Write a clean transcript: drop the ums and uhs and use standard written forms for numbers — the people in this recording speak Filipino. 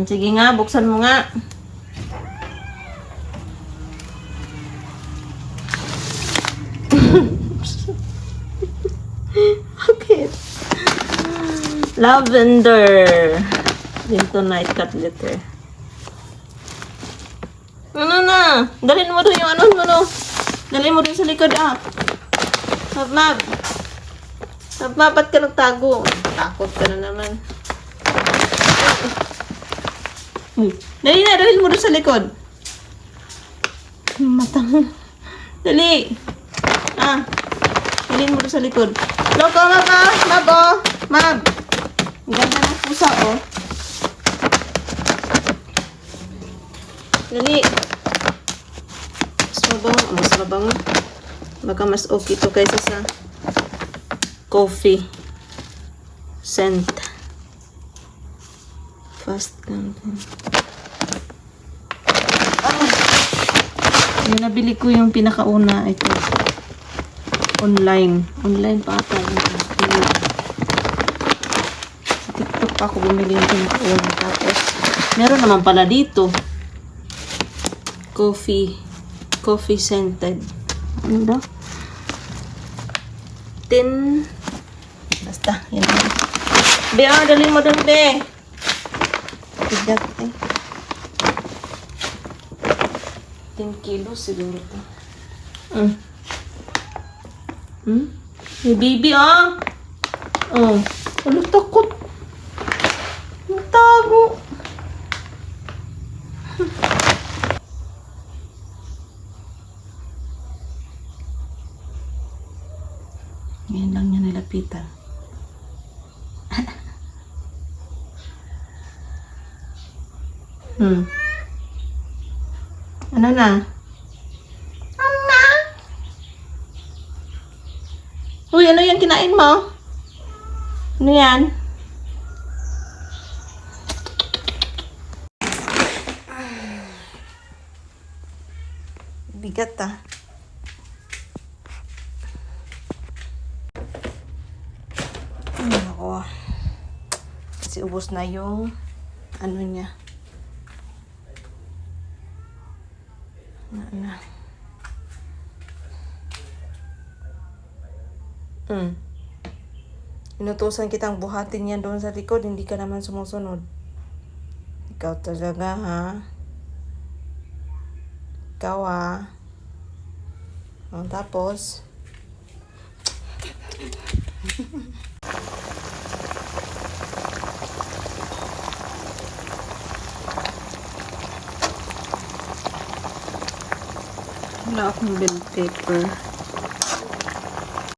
Sige nga, buksan mo nga. Bakit? Lavender. Dito night cut glitter. Ano na? Dalhin mo doon yung ano mo, no? Dalhin mo doon sa likod, ah. Mab. Ba't ka nagtago? Takot ka na naman. Dali na, dalhin mo doon sa likod. Matang. Dali. Dalhin mo doon sa likod. Loko, Mab, ah. Mab, oh. Mab. Ang ganda ng pusa, oh. Dali. Mas mabango. Baka mas okay to kaysa sa coffee scent. Fast campaign. Yung nabili ko yung pinakauna ito. Online pa ata. Sa TikTok pa ako bumili yung pinakauna. Tapos meron naman pala dito. Coffee scented. Ano daw? Basta, yan lang. Be, dali mo dun, be. Bigat, eh. 10 kilos siguro ito. May baby, ah. Ano, takot. Tago. Ngayon lang niya nilapitan. Ano na? Mama! Uy, ano yan kinain mo? Ano yan? Bigat, ah. Ako. Kasi ubos na yung ano niya. Na. Inutusan kitang buhatin yan doon sa likod, hindi ka naman sumusunod. Ikaw talaga, ha? Ikaw, ha? Tapos wala akong bill paper.